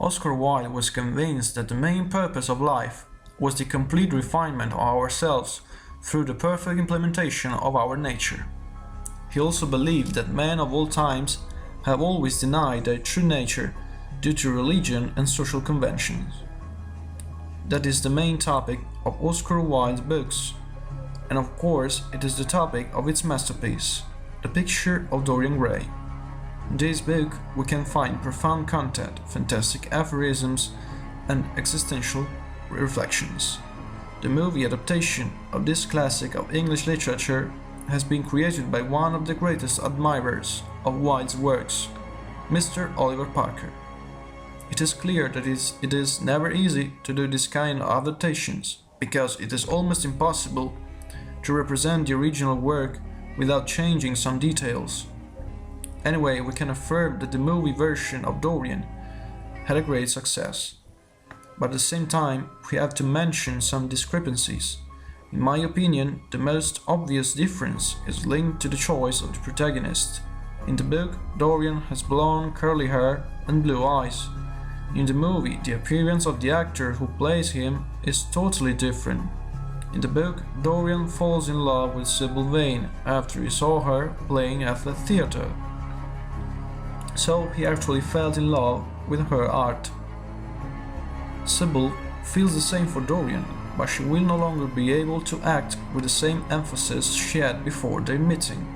Oscar Wilde was convinced that the main purpose of life was the complete refinement of ourselves through the perfect implementation of our nature. He also believed that men of all times have always denied their true nature due to religion and social conventions. That is the main topic of Oscar Wilde's books, and of course it is the topic of its masterpiece, The Picture of Dorian Gray. In this book we can find profound content, fantastic aphorisms, and existential reflections. The movie adaptation of this classic of English literature has been created by one of the greatest admirers of Wilde's works, Mr. Oliver Parker. It is clear that it is never easy to do this kind of adaptations, because it is almost impossible to represent the original work without changing some details. Anyway, we can affirm that the movie version of Dorian had a great success. But at the same time, we have to mention some discrepancies. In my opinion, the most obvious difference is linked to the choice of the protagonist. In the book, Dorian has blonde, curly hair and blue eyes. In the movie, the appearance of the actor who plays him is totally different. In the book, Dorian falls in love with Sybil Vane after he saw her playing at the theater. So he actually fell in love with her art. Sybil feels the same for Dorian, but she will no longer be able to act with the same emphasis she had before their meeting.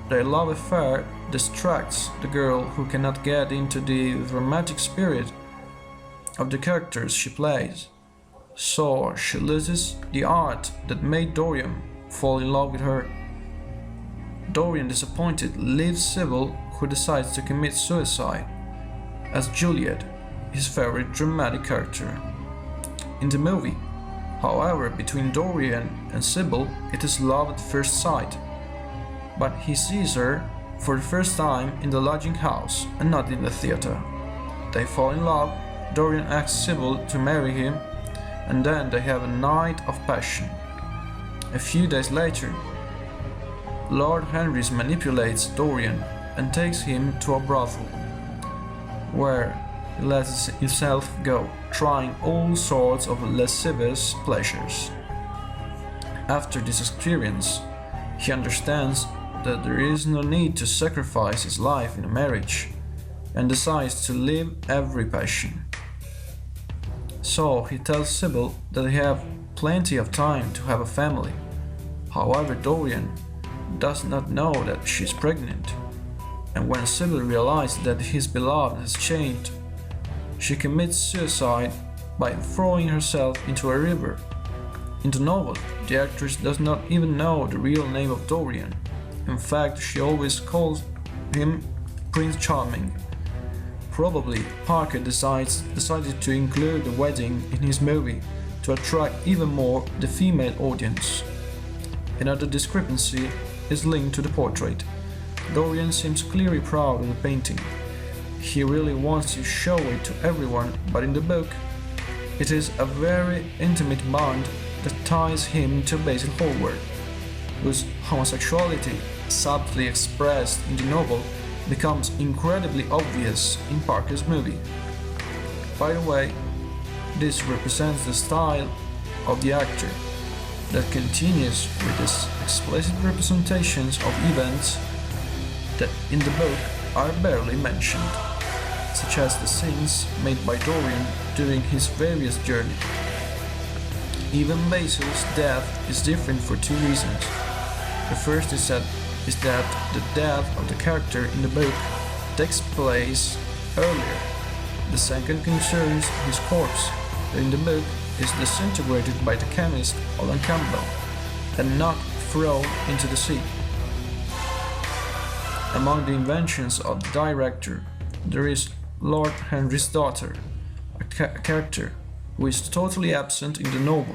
Their love affair distracts the girl who cannot get into the dramatic spirit of the characters she plays. So she loses the art that made Dorian fall in love with her. Dorian, disappointed, leaves Sybil, who decides to commit suicide, as Juliet, his favorite dramatic character. In the movie, however, between Dorian and Sybil, it is love at first sight. But he sees her for the first time in the lodging house and not in the theater. They fall in love, Dorian asks Sybil to marry him, and then they have a night of passion. A few days later, Lord Henry manipulates Dorian and takes him to a brothel, where he lets himself go, trying all sorts of lascivious pleasures. After this experience, he understands that there is no need to sacrifice his life in a marriage, and decides to live every passion. So he tells Sybil that they have plenty of time to have a family. However, Dorian does not know that she is pregnant, and when Sybil realizes that his beloved has changed, she commits suicide by throwing herself into a river. In the novel, the actress does not even know the real name of Dorian. In fact, she always calls him Prince Charming. Probably Parker decided to include the wedding in his movie to attract even more the female audience. Another discrepancy is linked to the portrait. Dorian seems clearly proud of the painting. He really wants to show it to everyone, but in the book, it is a very intimate bond that ties him to Basil Hallward, whose homosexuality, subtly expressed in the novel, becomes incredibly obvious in Parker's movie. By the way, this represents the style of the actor that continues with his explicit representations of events that in the book are barely mentioned, such as the scenes made by Dorian during his various journeys. Even Basil's death is different for two reasons. The first is that the death of the character in the book takes place earlier. The second concerns his corpse, that in the book is disintegrated by the chemist Alan Campbell and not thrown into the sea. Among the inventions of the director, there is Lord Henry's daughter, a character who is totally absent in the novel.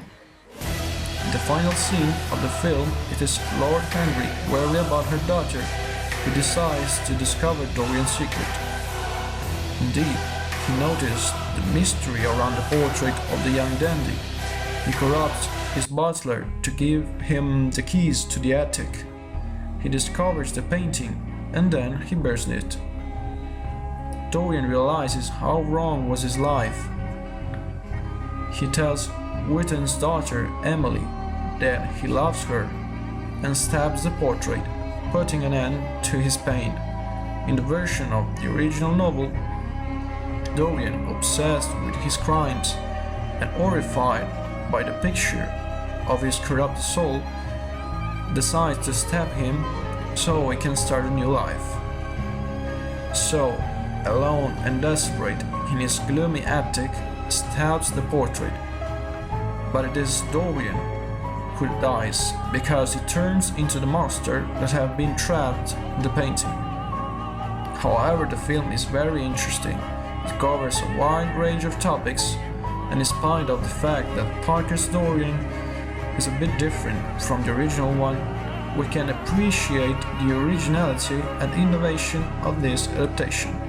In the final scene of the film, it is Lord Henry, wary about her daughter, who decides to discover Dorian's secret. Indeed, he noticed the mystery around the portrait of the young dandy. He corrupts his butler to give him the keys to the attic. He discovers the painting, and then he burns it. Dorian realizes how wrong was his life. He tells Witten's daughter, Emily, that he loves her and stabs the portrait, putting an end to his pain. In the version of the original novel, Dorian, obsessed with his crimes and horrified by the picture of his corrupt soul, decides to stab him so he can start a new life. So, alone and desperate in his gloomy attic, stabs the portrait. But it is Dorian who dies because he turns into the monster that have been trapped in the painting. However, the film is very interesting. It covers a wide range of topics, and in spite of the fact that Parker's Dorian is a bit different from the original one, we can appreciate the originality and innovation of this adaptation.